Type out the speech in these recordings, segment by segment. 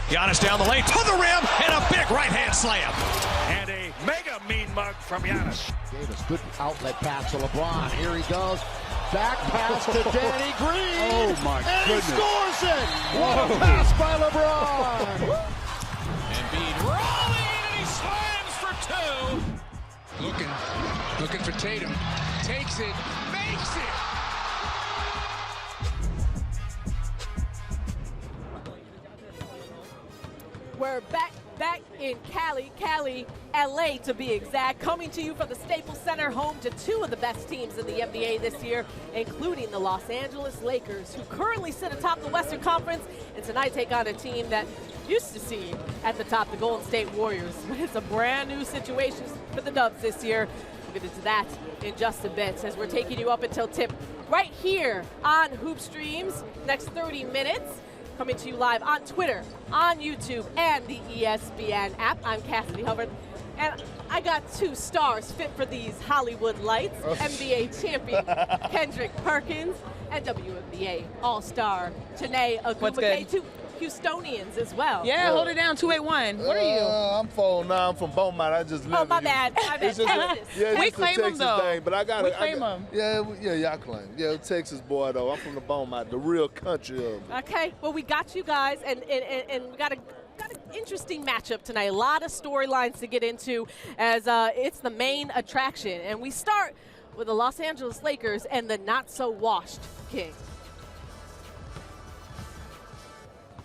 Giannis down the lane to the rim and a big right-hand slam. And a mega mean mug from Giannis. Davis, good outlet pass to LeBron. Here he goes. Back pass to Danny Green. Oh, my goodness. He scores it. What a pass by LeBron. Embiid rolling, and he slams for two. Looking for Tatum. Takes it, makes it. We're back in Cali, LA to be exact, coming to you from the Staples Center, home to two of the best teams in the NBA this year, including the Los Angeles Lakers, who currently sit atop the Western Conference, and tonight take on a team that used to see at the top the Golden State Warriors. But it's a brand new situation for the Dubs this year. We'll get into that in just a bit as we're taking you up until tip right here on Hoop Streams, next 30 minutes. Coming to you live on Twitter, on YouTube, and the ESPN app. I'm Cassidy Hubbarth, and I got two stars fit for these Hollywood lights. NBA champion Kendrick Perkins and WNBA All-Star Chiney Ogwumike, two Houstonians as well. Yeah, hold it down, 281. What are you? I'm 409. I'm from Beaumont. I just live. Oh, my bad. It's just We it's claim a them, Texas though. thing, but I got We claim them. Yeah, y'all claim. Yeah, Texas boy though. I'm from the Beaumont, the real country of it. Okay, well, we got you guys, and we got an interesting matchup tonight. A lot of storylines to get into as it's the main attraction. And we start with the Los Angeles Lakers and the not-so-washed Kings.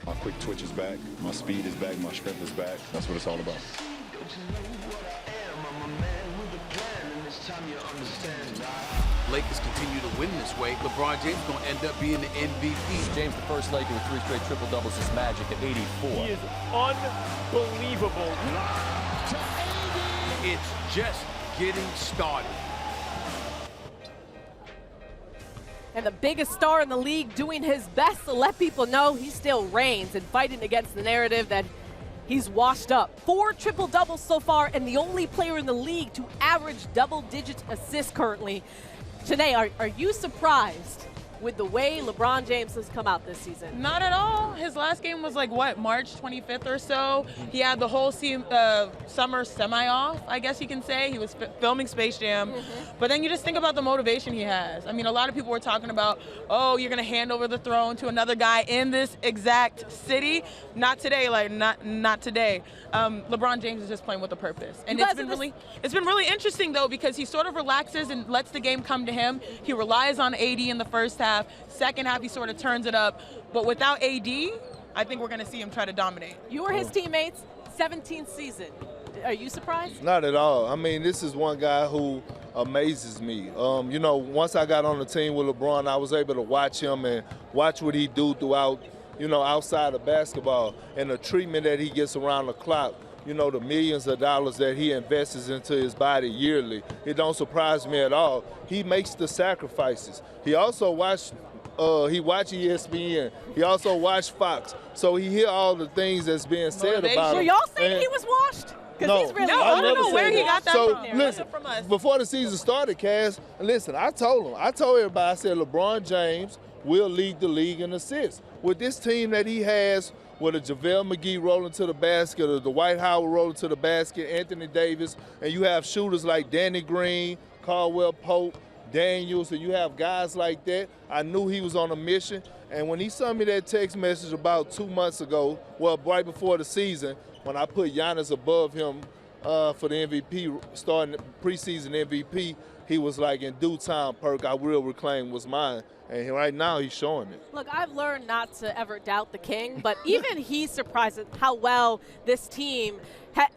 My quick twitch is back, my speed is back, my strength is back. That's what it's all about. Lakers continue to win this way. LeBron James going to end up being the MVP. James, the first Laker with 3 straight triple-doubles, is magic at 84. He is unbelievable. It's just getting started. And the biggest star in the league doing his best to let people know he still reigns and fighting against the narrative that he's washed up. 4 triple-doubles so far, and the only player in the league to average double-digit assists currently. Chiney, are you surprised with the way LeBron James has come out this season? Not at all. His last game was like, what, March 25th or so? He had the whole summer semi-off, I guess you can say. He was filming Space Jam. But then you just think about the motivation he has. I mean, a lot of people were talking about, oh, you're going to hand over the throne to another guy in this exact city. Not today, like, not today. LeBron James is just playing with a purpose. And it's been really interesting, though, because he sort of relaxes and lets the game come to him. He relies on AD in the first half. Second half, he sort of turns it up. But without AD, I think we're going to see him try to dominate. You were his teammates, 17th season. Are you surprised? Not at all. I mean, this is one guy who amazes me. You know, once I got on the team with LeBron, I was able to watch him and watch what he do throughout, you know, outside of basketball, and the treatment that he gets around the clock. You know, the millions of dollars that he invests into his body yearly. It don't surprise me at all. He makes the sacrifices. He also watched ESPN. He also watched Fox. So he hear all the things that's being said about him. So y'all saying he was washed? No, he's really I don't know where he got that so, from. Listen, From us. before the season started, Cass, listen, I told everybody, I said LeBron James will lead the league in assists. With this team that he has, with a JaVale McGee rolling to the basket, or the Dwight Howard rolling to the basket, Anthony Davis, and you have shooters like Danny Green, Caldwell Pope, Daniels, and you have guys like that. I knew he was on a mission. And when he sent me that text message about 2 months ago, well, right before the season, when I put Giannis above him for the MVP, starting preseason MVP, he was like, in due time, Perk, I will reclaim what's mine. And right now, he's showing it. Look, I've learned not to ever doubt the king, but even he's surprised at how well this team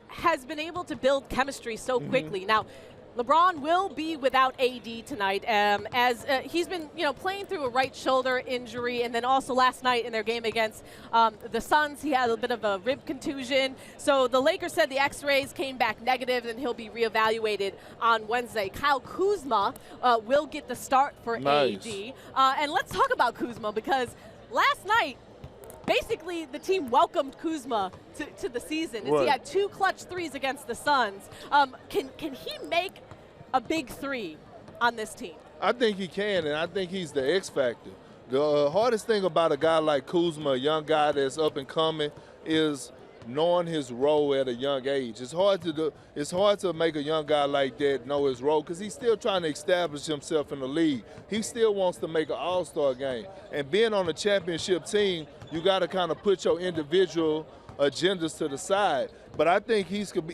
has been able to build chemistry so quickly. Now, LeBron will be without AD tonight, as he's been, playing through a right shoulder injury, and then also last night in their game against the Suns, he had a bit of a rib contusion. So the Lakers said the X-rays came back negative, and he'll be reevaluated on Wednesday. Kyle Kuzma will get the start for AD, and let's talk about Kuzma, because last night, basically, the team welcomed Kuzma to the season. As he had 2 clutch threes against the Suns. Can he make a big 3 on this team? I think he can, and I think he's the X factor. The hardest thing about a guy like Kuzma, a young guy that's up and coming, is knowing his role at a young age. It's hard to make a young guy like that know his role because he's still trying to establish himself in the league. He still wants to make an all-star game. And being on a championship team, you got to kind of put your individual agendas to the side. But I think he could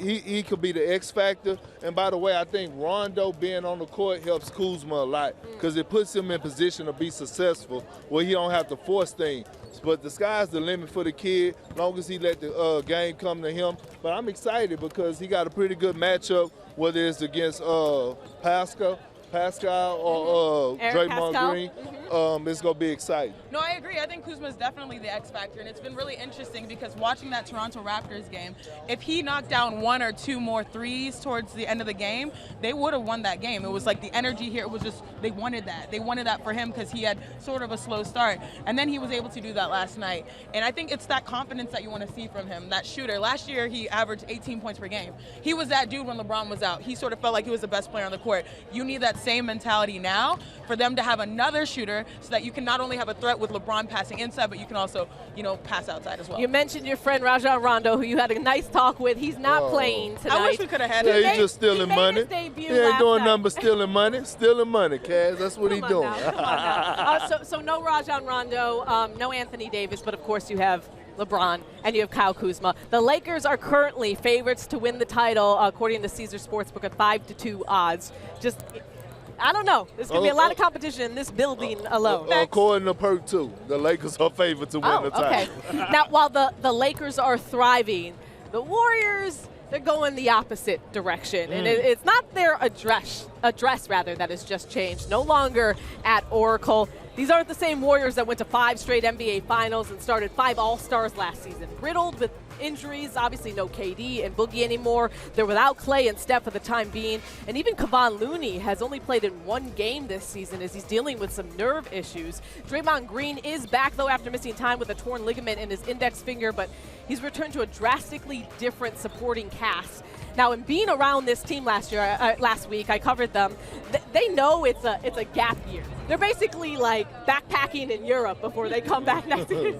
be the X factor. And by the way, I think Rondo being on the court helps Kuzma a lot because it puts him in position to be successful where he don't have to force things. But the sky's the limit for the kid, as long as he let the game come to him. But I'm excited because he got a pretty good matchup, whether it's against Pascal or Draymond Green. It's going to be exciting. No, I agree. I think Kuzma is definitely the X factor, and it's been really interesting because watching that Toronto Raptors game, if he knocked down 1 or 2 more threes towards the end of the game, they would have won that game. It was like the energy here, it was just, they wanted that. They wanted that for him because he had sort of a slow start, and then he was able to do that last night. And I think it's that confidence that you want to see from him, that shooter. Last year, he averaged 18 points per game. He was that dude when LeBron was out. He sort of felt like he was the best player on the court. You need that same mentality now for them to have another shooter so that you can not only have a threat with LeBron passing inside, but you can also, pass outside as well. You mentioned your friend Rajon Rondo, who you had a nice talk with. He's not playing tonight. I wish we could have had him. him. He's just stealing money. He ain't doing nothing but stealing money. Stealing money, Kaz. That's what he's doing. So no Rajon Rondo, no Anthony Davis, but of course you have LeBron, and you have Kyle Kuzma. The Lakers are currently favorites to win the title, according to Caesars Sportsbook, at 5-2 odds. I don't know. There's going to be a lot of competition in this building alone. According to Perk, too, the Lakers are favored to win the title. Okay. Now, while the Lakers are thriving, the Warriors, they're going the opposite direction. And it's not their address rather, that has just changed. No longer at Oracle. These aren't the same Warriors that went to 5 straight NBA Finals and started 5 All-Stars last season. Riddled with injuries, obviously no KD and Boogie anymore. They're without Clay and Steph for the time being. And even Kevon Looney has only played in 1 game this season as he's dealing with some nerve issues. Draymond Green is back, though, after missing time with a torn ligament in his index finger, but he's returned to a drastically different supporting cast. Now, in being around this team last week, I covered them. They know it's a gap year. They're basically like backpacking in Europe before they come back next year,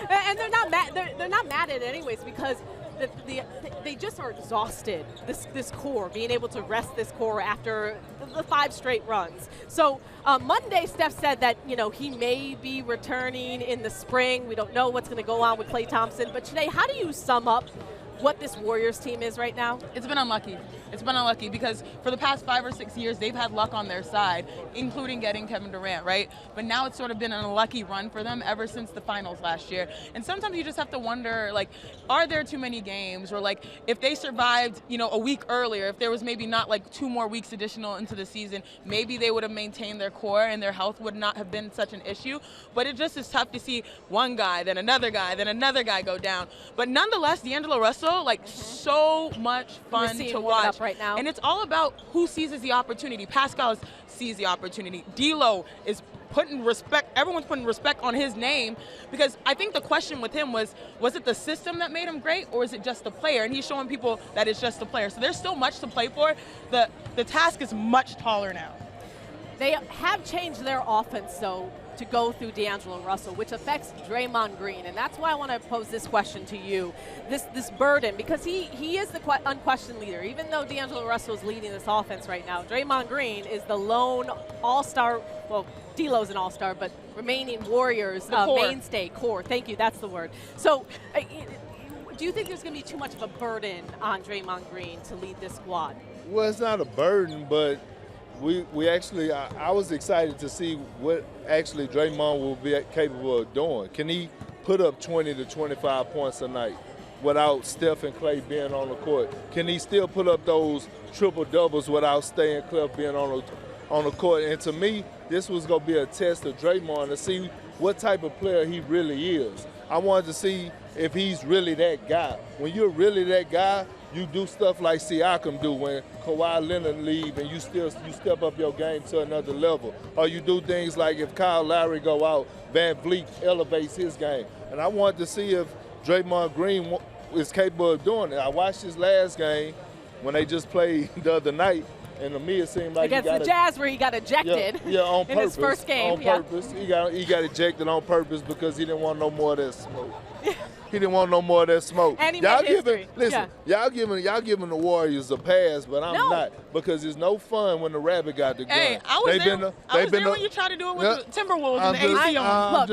and they're not mad. They're not mad at it anyways because they just are exhausted. This core, being able to rest this core after the 5 straight runs. So Monday, Steph said that he may be returning in the spring. We don't know what's going to go on with Klay Thompson. But today, how do you sum up what this Warriors team is right now? It's been unlucky. It's been unlucky because for the past 5 or 6 years, they've had luck on their side, including getting Kevin Durant, right? But now it's sort of been an unlucky run for them ever since the finals last year. And sometimes you just have to wonder, are there too many games? Or if they survived, a week earlier, if there was maybe not 2 more weeks additional into the season, maybe they would have maintained their core and their health would not have been such an issue. But it just is tough to see one guy, then another guy go down. But nonetheless, D'Angelo Russell, so much fun to watch right now. And it's all about who seizes the opportunity. Pascal sees the opportunity. D'Lo is putting respect. Everyone's putting respect on his name because I think the question with him was it the system that made him great or is it just the player? And he's showing people that it's just the player. So there's still much to play for. The task is much taller now. They have changed their offense, though, to go through D'Angelo Russell, which affects Draymond Green. And that's why I want to pose this question to you, this burden, because he is the unquestioned leader. Even though D'Angelo Russell is leading this offense right now, Draymond Green is the lone all-star, well, D'Lo's an all-star, but remaining Warriors mainstay, core. Thank you, that's the word. So do you think there's going to be too much of a burden on Draymond Green to lead this squad? Well, it's not a burden, but we actually, I was excited to see what actually Draymond will be capable of doing. Can he put up 20 to 25 points a night without Steph and Clay being on the court? Can he still put up those triple-doubles without Stay and Cliff being on the court? And to me, this was going to be a test of Draymond to see what type of player he really is. I wanted to see if he's really that guy. When you're really that guy, you do stuff like Siakam do when Kawhi Leonard leave and you step up your game to another level. Or you do things like if Kyle Lowry go out, Van Vliet elevates his game. And I wanted to see if Draymond Green is capable of doing it. I watched his last game when they just played the other night. And to me, it seemed like against the Jazz, where he got ejected on purpose, in his first game. On purpose. He got ejected on purpose because he didn't want no more of that smoke. He didn't want no more of that smoke. And he y'all made history. y'all giving the Warriors a pass, but I'm not, because it's no fun when the rabbit got the gun. Hey, I was there when you tried to do it with the Timberwolves and the AC on.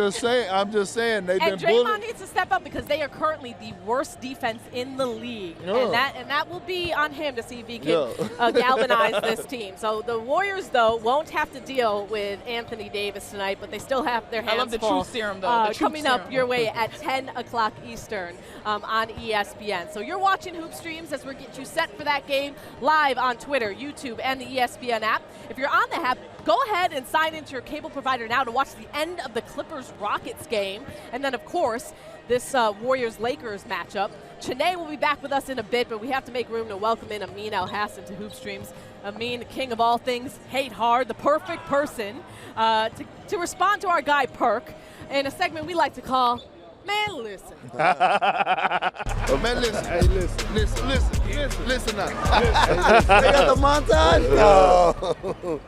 I'm just saying they've been bullied. And Draymond needs to step up because they are currently the worst defense in the league, and that will be on him to see if he can galvanize this team. So the Warriors, though, won't have to deal with Anthony Davis tonight, but they still have their hands full. I love the truth serum, though. Coming up your way at 10 o'clock Eastern on ESPN. So you're watching Hoop Streams as we get you set for that game live on Twitter, YouTube, and the ESPN app. If you're on the app, go ahead and sign into your cable provider now to watch the end of the Clippers-Rockets game. And then, of course, this Warriors-Lakers matchup. Chiney will be back with us in a bit, but we have to make room to welcome in Amin Elhassan to Hoop Streams. Amin, the king of all things, hate hard, the perfect person to respond to our guy Perk in a segment we like to call Man, listen. Oh, man, listen. Hey, listen now. They got the montage? No.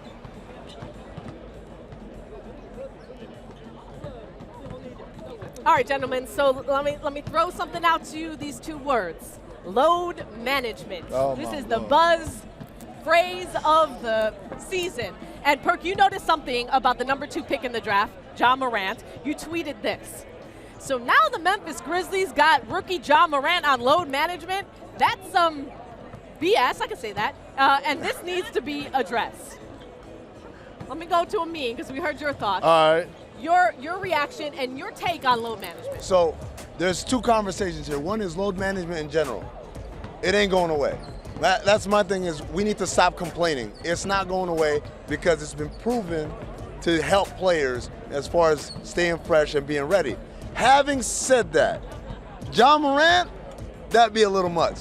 All right, gentlemen, so let me throw something out to you, these two words. Load management. This is the buzz phrase of the season. And Perk, you noticed something about the number 2 pick in the draft, Ja Morant. You tweeted this. So now the Memphis Grizzlies got rookie Ja Morant on load management. That's some BS, I can say that. And this needs to be addressed. Let me go to Amin, because we heard your thoughts. All right. Your reaction and your take on load management. So there's two conversations here. One is load management in general. It ain't going away. That's my thing, is we need to stop complaining. It's not going away because it's been proven to help players as far as staying fresh and being ready. Having said that, Ja Morant, that'd be a little much.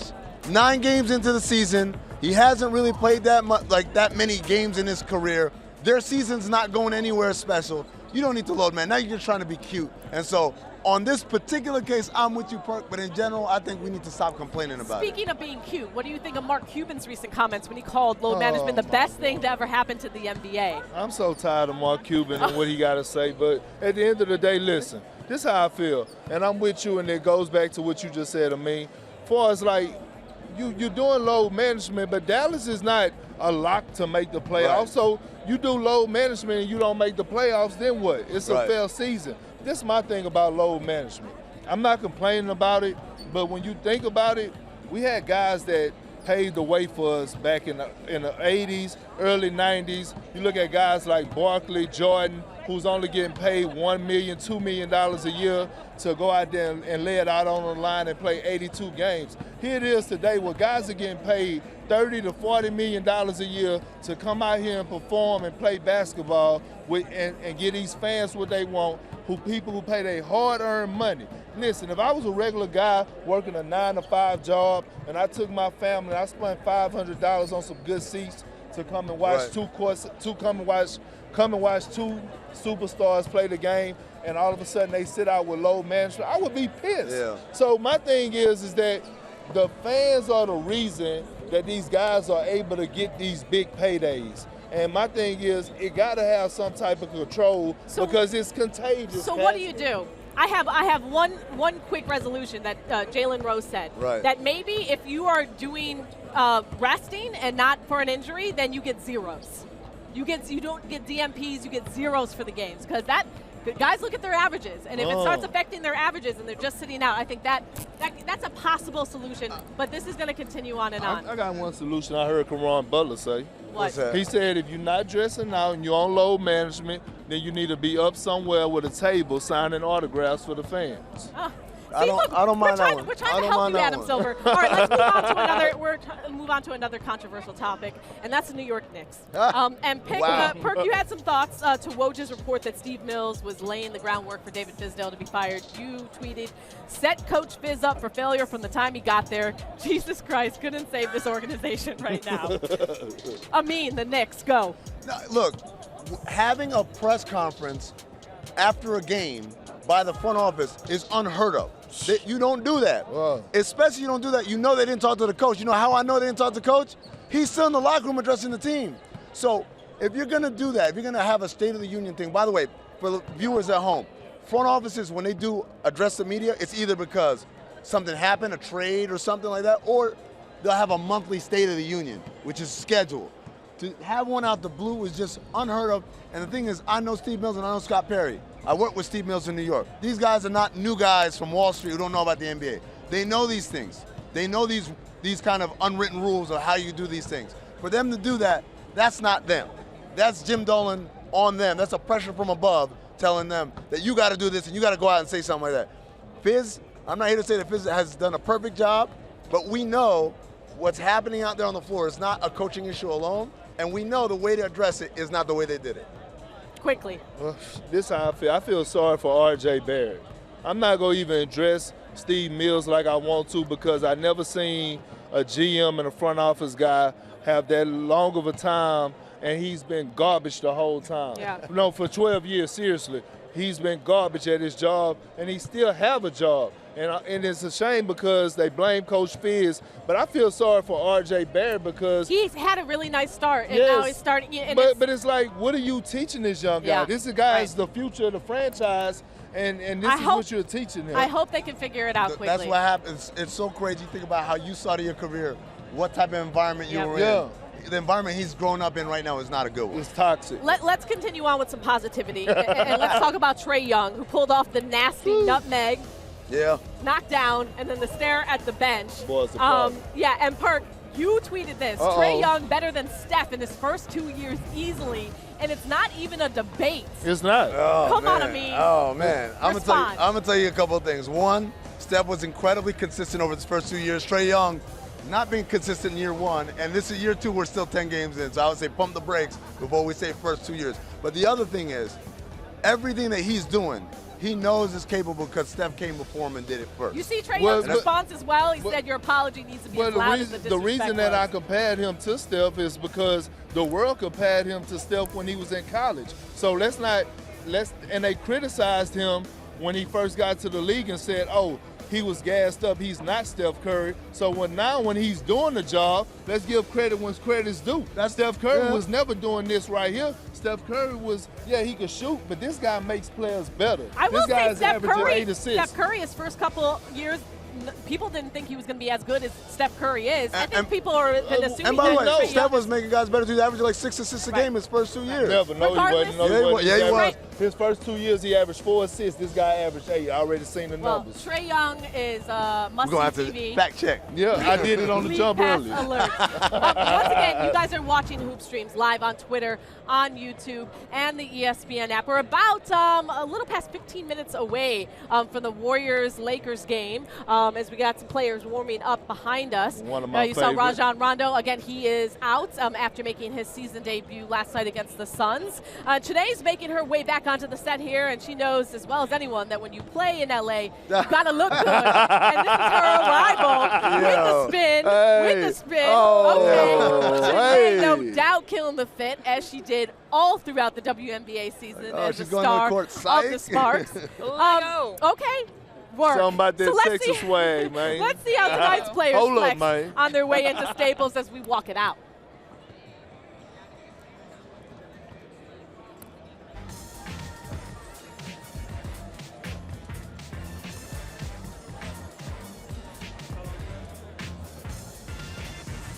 9 games into the season, he hasn't really played that many games in his career. Their season's not going anywhere special. You don't need to load, man. Now you're just trying to be cute. And so on this particular case, I'm with you, Perk, but in general, I think we need to stop complaining about it. Speaking of being cute, what do you think of Mark Cuban's recent comments when he called load management the best thing to ever happen to the NBA? I'm so tired of Mark Cuban and what he got to say, but at the end of the day, listen, this is how I feel, and I'm with you, and it goes back to what you just said, Amin. For us, like, you're doing load management, but Dallas is not a lock to make the playoffs. Right. So you do load management and you don't make the playoffs, then what? It's a fair season. This is my thing about load management. I'm not complaining about it, but when you think about it, we had guys that paved the way for us back in the 80s, early 90s. You look at guys like Barkley, Jordan, who's only getting paid $1 million, $2 million a year to go out there and lay it out on the line and play 82 games. Here it is today where guys are getting paid $30 to $40 million a year to come out here and perform and play basketball and get these fans what they want, people who pay their hard-earned money. Listen, if I was a regular guy working a 9-to-5 job and I took my family, I spent $500 on some good seats to come and watch come and watch two superstars play the game, and all of a sudden they sit out with load management, I would be pissed. Yeah. So my thing is that the fans are the reason that these guys are able to get these big paydays. And my thing is, it got to have some type of control because it's contagious. So what do you do? I have one quick resolution that Jalen Rose said. Right. That maybe if you are doing resting and not for an injury, then you get zeros. You don't get DMPs, you get zeros for the games, because guys look at their averages, and if it starts affecting their averages and they're just sitting out, I think that's a possible solution. But this is going to continue on and on. I got one solution. I heard Caron Butler say. What? He said if you're not dressing out and you're on load management, then you need to be up somewhere with a table signing autographs for the fans. I don't mind that one. We're trying to help you, Adam Silver. All right, let's move on to another controversial topic, and that's the New York Knicks. And Perk, you had some thoughts to Woj's report that Steve Mills was laying the groundwork for David Fizdale to be fired. You tweeted, "Set Coach Fizz up for failure from the time he got there. Jesus Christ, couldn't save this organization right now." Amin, the Knicks, go. Look, having a press conference after a game by the front office is unheard of. You don't do that. Especially you don't do that. You know they didn't talk to the coach. You know how I know they didn't talk to the coach? He's still in the locker room addressing the team. So if you're going to do that, if you're going to have a State of the Union thing, by the way, for the viewers at home, front offices, when they do address the media, it's either because something happened, a trade or something like that, or they'll have a monthly State of the Union, which is scheduled. To have one out the blue is just unheard of. And the thing is, I know Steve Mills and I know Scott Perry. I work with Steve Mills in New York. These guys are not new guys from Wall Street who don't know about the NBA. They know these things. They know these kind of unwritten rules of how you do these things. For them to do that, that's not them. That's Jim Dolan on them. That's a pressure from above telling them that you got to do this and you got to go out and say something like that. Fizz, I'm not here to say that Fizz has done a perfect job, but we know what's happening out there on the floor is not a coaching issue alone, and we know the way to address it is not the way they did it. Quickly. Well, this is how I feel. I feel sorry for R.J. Barrett. I'm not going to even address Steve Mills like I want to because I never seen a GM and a front office guy have that long of a time, and he's been garbage the whole time. Yeah. No, for 12 years, seriously. He's been garbage at his job, and he still have a job. And it's a shame because they blame Coach Fizz, but I feel sorry for R.J. Barrett because he's had a really nice start, and now he's starting. And but it's like, what are you teaching this young guy? This guy is the future of the franchise, and this is what you're teaching him. I hope they can figure it out quickly. That's what happens. It's so crazy. Think about how you started your career, what type of environment you were in. The environment he's grown up in right now is not a good one. It's toxic. Let's continue on with some positivity, and let's talk about Trae Young, who pulled off the nasty nutmeg. Yeah. Knockdown, and then the stare at the bench. Boy, it's a problem. Yeah, and Perk, you tweeted this. Trae Young better than Steph in his first 2 years easily, and it's not even a debate. It's not. Come on, Amin. Oh, man. I'm gonna tell you a couple of things. One, Steph was incredibly consistent over his first 2 years. Trae Young, not being consistent in year one, and this is year two, we're still 10 games in, so I would say pump the brakes before we say first 2 years. But the other thing is, everything that he's doing, he knows is capable because Steph came before him and did it first. You see Trae Young's response as well. He said your apology needs to be as loud as the disrespect the reason that was. I compared him to Steph is because the world compared him to Steph when he was in college. So and they criticized him when he first got to the league and said, oh, he was gassed up, he's not Steph Curry. So when he's doing the job, let's give credit when credit's due. Steph Curry was never doing this right here. Steph Curry was, he could shoot, but this guy makes players better. I will this guy say is Steph averaging Curry, 8 assists. Steph Curry, his first couple years, people didn't think he was going to be as good as Steph Curry is. I think people are assuming and by the way, that Steph was making guys better too. He averaged like 6 assists a game his first 2 years. Never. No, he wasn't. Yeah, he was. His first 2 years, he averaged 4 assists. This guy averaged 8. I already seen the numbers. Trae Young is must-see We're going to have TV. to fact check. Yeah, I did it on the jump earlier. Alert. Once again, you guys are watching Hoop Streams live on Twitter, on YouTube, and the ESPN app. We're about a little past 15 minutes away from the Warriors-Lakers game as we got some players warming up behind us. One of my you saw Rajon Rondo. Again, he is out after making his season debut last night against the Suns. Today's making her way back onto the set here, and she knows as well as anyone that when you play in LA, you got to look good. And this is her arrival with the spin. With the spin. Okay. No doubt killing the fit, as she did all throughout the WNBA season as a star of the Sparks. Okay. Work. Something about that So Texas swag, man. Let's see how tonight's players flex on their way into Staples as we walk it out.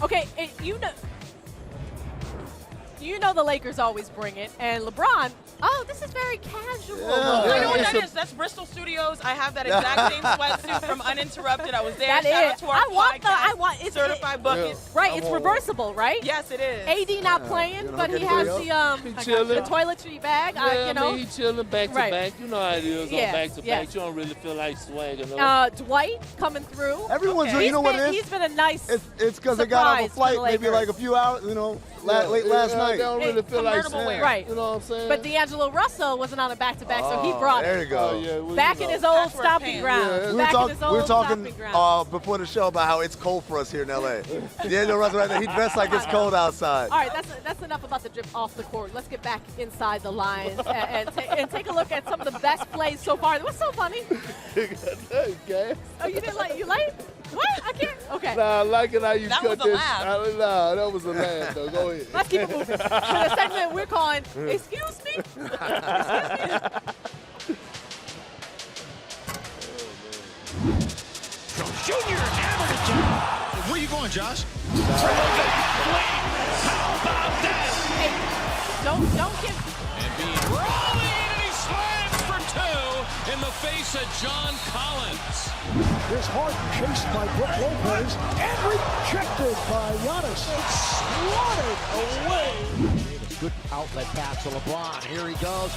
Okay, you know the Lakers always bring it, and LeBron. Oh, this is very casual. Yeah. You know what that is? That's Bristol Studios. I have that exact same sweatsuit from Uninterrupted. I was there. That Shout is. out to our I want it's certified buckets. Right, it's reversible, right? Yes, it is. AD not playing, but he has the toiletry bag. Yeah, you know, he chilling back to back. You know how it is on back to back. You don't really feel like swagging. Dwight coming through. Everyone's you know what it is? He's been a nice. It's because they got off a flight maybe like a few hours, late last night. They don't really feel like wear. Right. You know what I'm saying? But D'Angelo Russell wasn't on a back-to-back, so he brought there it. you go. Back in his old stomping ground. We were talking before the show about how it's cold for us here in LA. D'Angelo Russell right there, he dressed like it's cold outside. All right, that's enough about the drip off the court. Let's get back inside the lines and take a look at some of the best plays so far. What's so funny? Okay. Oh, you didn't like? You like? What? I can't. Okay. Nah, I like it how you That cut was a this. laugh. Nah, that was a laugh, though. Go ahead. Let's keep it moving. For the segment we're calling, excuse me? Junior hammered it down. Where you going, Josh? How about that? Hey, don't give. Embiid rolling, and he slams for two in the face of John Collins. Here's Harden chased by Brook Lopez and rejected by Giannis. It's swatted away. Good outlet pass to LeBron. Here he goes.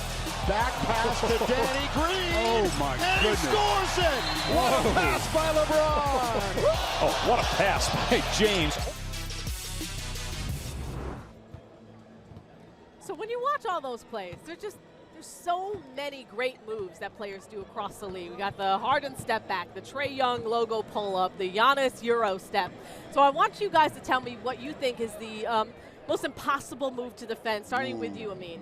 Back pass to Danny Green. Oh, my and goodness. he scores it. What a pass by LeBron. Oh, what a pass by James. So when you watch all those plays, there's so many great moves that players do across the league. We got the Harden step back, the Trae Young logo pull up, the Giannis Euro step. So I want you guys to tell me what you think is the most impossible move to defend, starting with you, Amin.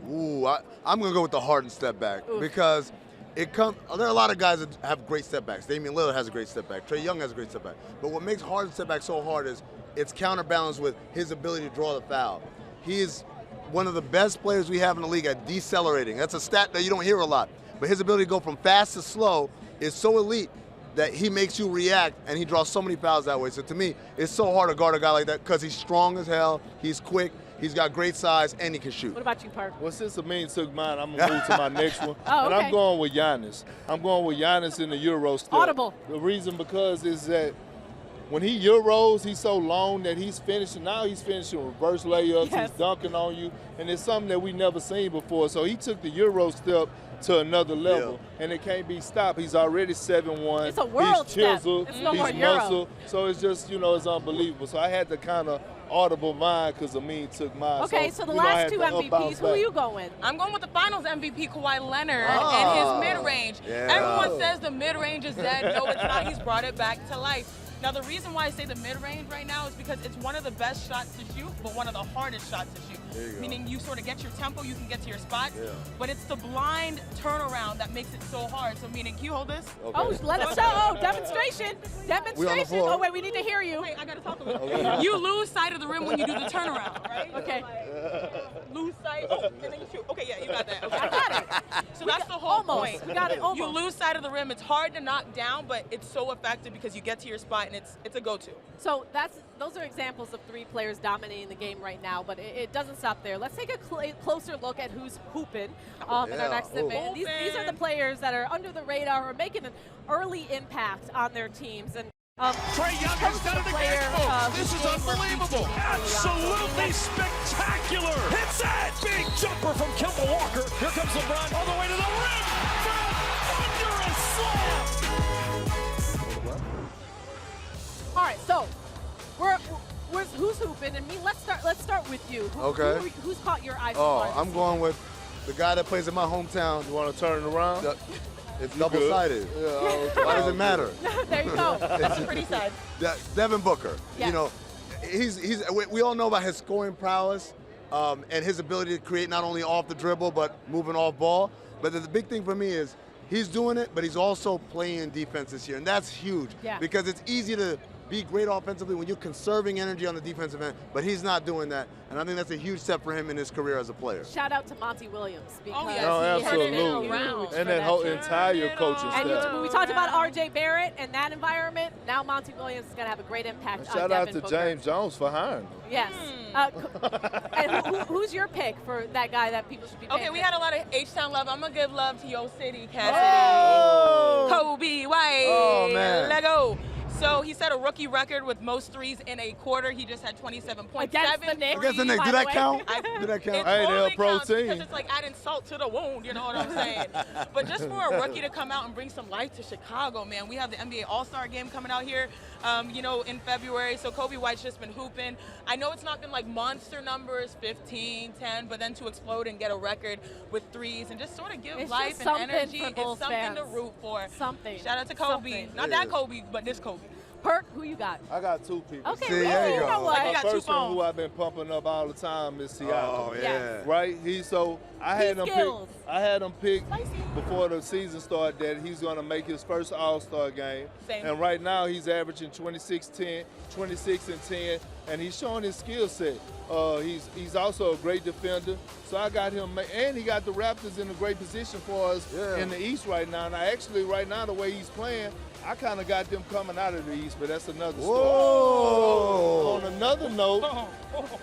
I'm going to go with the Harden step back because there are a lot of guys that have great step backs. Damian Lillard has a great step back. Trae Young has a great step back. But what makes Harden's step back so hard is it's counterbalanced with his ability to draw the foul. He is one of the best players we have in the league at decelerating. That's a stat that you don't hear a lot. But his ability to go from fast to slow is so elite that he makes you react, and he draws so many fouls that way. So to me, it's so hard to guard a guy like that because he's strong as hell, he's quick, he's got great size, and he can shoot. What about you, Park? Well, since Amin took mine, I'm going to move to my next one. Oh, And okay. I'm going with Giannis. I'm going with Giannis in the Euro step. Audible. The reason because is that when he Euros, he's so long that he's finishing. Now he's finishing reverse layups. Yes. He's dunking on you. And it's something that we never seen before. So he took the Euro step to another level, and it can't be stopped. He's already 7'1". It's a world He's step. chiseled. It's no he's more Euro. muscle. So it's just, it's unbelievable. So I had to kind of audible mine because Amin took mine. Okay, so the I last had two to up bounce MVPs, who are back. you going? I'm going with the Finals MVP, Kawhi Leonard, and his mid-range. Yeah. Everyone says the mid-range is dead. No, it's not. He's brought it back to life. Now, the reason why I say the mid-range right now is because it's one of the best shots to shoot, but one of the hardest shots to shoot. Meaning you sort of get your tempo, you can get to your spots, but it's the blind turnaround that makes it so hard. So meaning, can you hold this? Okay. Oh, let us know. Oh, demonstration. We on the Demonstration. floor. Oh, wait, we need to hear you. Wait, I got to talk about it. You lose sight of the rim when you do the turnaround, right? Okay. Lose sight. Oh, and then you shoot. Okay, yeah, you got that. Okay. I got it. So that's the whole Almost. point. We got it almost. You lose sight of the rim. It's hard to knock down, but it's so effective because you get to your spot and it's a go-to. So those are examples of three players dominating the game right now, but it doesn't stop there. Let's take a closer look at who's hooping in our next segment. These are the players that are under the radar or making an early impact on their teams. And Trae Young has done it again. This is unbelievable. Absolutely spectacular. Hits it. Big jumper from Kemba Walker. Here comes LeBron all the way to the rim for a thunderous slam. all right, so who's hooping? And let's start with you. Who's caught your eye? I'm going with the guy that plays in my hometown. You want to turn it around? It's double-sided. Why does it matter? There you go. That's a pretty side. Devin Booker. Yes. We all know about his scoring prowess and his ability to create not only off the dribble but moving off ball. But the big thing for me is he's doing it, but he's also playing defense this year, and that's huge because it's easy to be great offensively when you're conserving energy on the defensive end, but he's not doing that, and I think that's a huge step for him in his career as a player. Shout out to Monty Williams because absolutely. And that whole entire coaching staff. And we talked about R.J. Barrett and that environment. Now Monty Williams is going to have a great impact on Shout out Devin to Booker. James Jones for hiring him. Yes. And who's your pick for that guy that people should be paying? Okay, we had a lot of H-Town love. I'm going to give love to Yo City, Cassidy. Oh. Kobe White. Oh, man. Let go. So he set a rookie record with most threes in a quarter. He just had 27.7. Against the Knicks. Against the Knicks. Do that count? Do that count? Hey, they're a pro team. Because it's like adding salt to the wound, you know what I'm saying? But just for a rookie to come out and bring some life to Chicago, man, we have the NBA All-Star game coming out here, in February. So Kobe White's just been hooping. I know it's not been like monster numbers, 15, 10, but then to explode and get a record with threes and just sort of give life and energy. It's something to root for. Something. Shout out to Kobe. Something. Not that Kobe, but this Kobe. Perk, who you got? I got two people. Okay, See, there you go. know what? You got The two first one phones. who I've been pumping up all the time is Seattle. Oh, yeah. Yes. Right? I had him skills. pick before the season started that he's going to make his first All-Star game. Same. And right now he's averaging 26 and 10, and he's showing his skill set. He's also a great defender. So I got him, and he got the Raptors in a great position for us in the East right now. And right now, the way he's playing, I kind of got them coming out of the East, but that's another story. Whoa. On another note,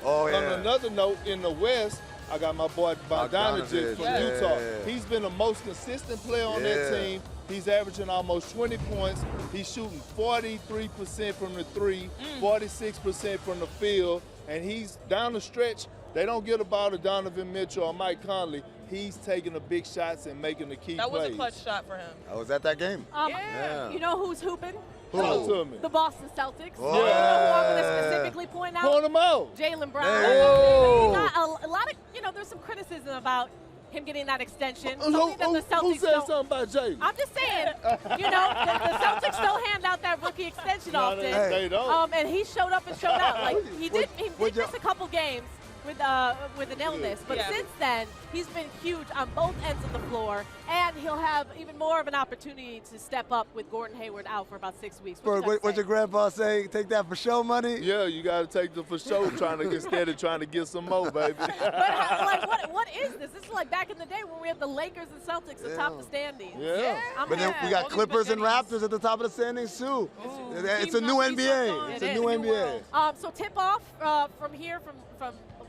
Oh, yeah. on another note, in the West, I got my boy Bogdanovich from Utah. He's been the most consistent player on that team. He's averaging almost 20 points. He's shooting 43% from the three, 46% from the field, and he's down the stretch. They don't get the ball to Donovan Mitchell or Mike Conley. He's taking the big shots and making the key plays. That was a clutch shot for him. I was at that game. Yeah. You know who's hooping? Talk to me. The Boston Celtics. Oh. You know who I'm going to specifically point out? Point them out. Jaylen Brown. Hey. He got a lot of, there's some criticism about him getting that extension. Who Something that the who Celtics said don't. something about Jay? I'm just saying, the Celtics still hand out that rookie extension often. They don't. And he showed up and showed out. Like he did miss a couple games with an illness, but since then he's been huge on both ends of the floor, and he'll have even more of an opportunity to step up with Gordon Hayward out for about 6 weeks. What'd your grandpa say? Take that for show money? Yeah, you got to take the for sure, instead of trying to get some more, baby. But what is this? This is like back in the day when we had the Lakers and Celtics atop the standings. Yeah. But then we got Clippers and Raptors at the top of the standings too. It's a new NBA. It's a new NBA. So tip off from here from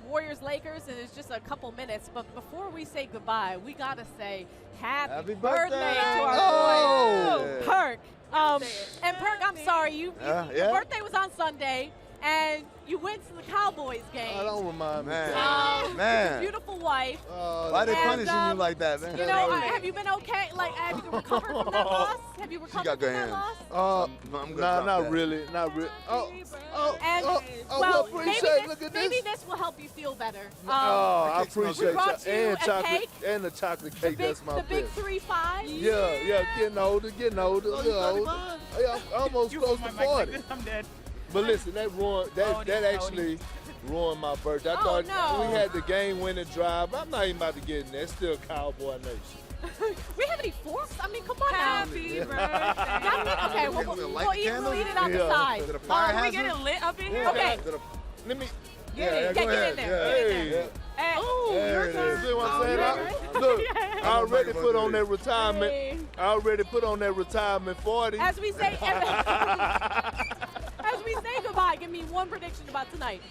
Warriors Lakers, and it's just a couple minutes. But before we say goodbye, we gotta say happy birthday to our boy Perk. And Perk, I'm sorry, your birthday was on Sunday, and you went to the Cowboys game. I don't remind me. Man. Your beautiful wife. Why they punishing you like that, man? Have you been okay? Like, have you recovered from that loss? Have you recovered from that loss? Not really. Well, appreciate maybe this will help you feel better. I appreciate brought you. you And a chocolate cake. and the chocolate cake. That's my The big best. 3-5. Yeah, getting older. I'm almost close to 40. I'm dead. But listen, that actually ruined my birthday. I thought we had the game-winning drive. I'm not even about to get in there. It's still Cowboy Nation. We have any forks? I mean, come on now. Happy birthday. Okay, we'll eat it on the side. Are we getting lit up in here? Okay. Let me. Get in there. Hey. Your turn. See what I'm saying? Look, I already put on that retirement. I already put on that retirement 40. As we say goodbye, give me one prediction about tonight.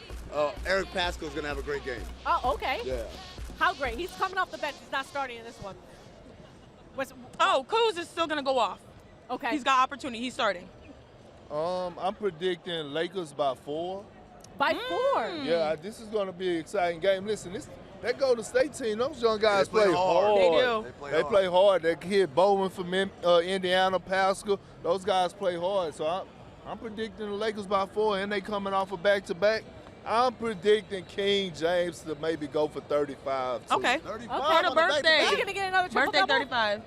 Eric Pascal's going to have a great game. Oh, okay. Yeah. How great? He's coming off the bench. He's not starting in this one. Kuz is still going to go off. Okay. He's got opportunity. He's starting. I'm predicting Lakers by 4. By 4? Yeah, this is going to be an exciting game. Listen, that Golden State team, those young guys play hard. They do. They play hard. That kid Bowen from Indiana, Pascal, those guys play hard. So I'm predicting the Lakers by 4, and they coming off a back-to-back. I'm predicting King James to maybe go for 35. Too. Okay. 35 on a birthday. Is he going to get another triple Birthday double? 35.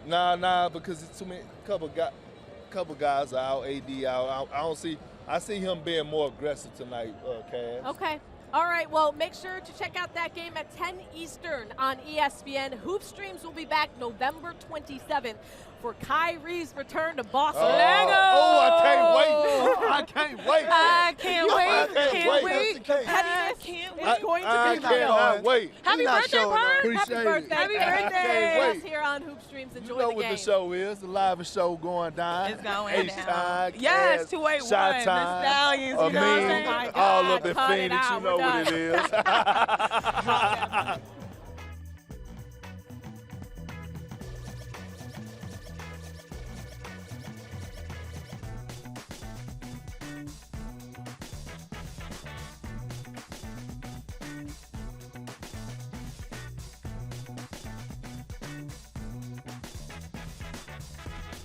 Nah, because it's too many. Couple guys are out. AD out. I see him being more aggressive tonight, Cass. Okay. All right, well, make sure to check out that game at 10 Eastern on ESPN. Hoop Streams will be back November 27th for Kyrie's return to Boston. I can't wait. I can't wait. Pettiness is going to I be cannot wait. Happy birthday, Perk. Appreciate Happy birthday. Happy Can't birthday. wait. Here on Hoop Streams. Enjoy You know the what game. the show is. The live show going down. It's going H-Time, down. Yes, Cass, 281. Shot The Time, Stallions. You know what I'm Amin, saying? My all God, up in cut it Phoenix. out. You know We're what it is.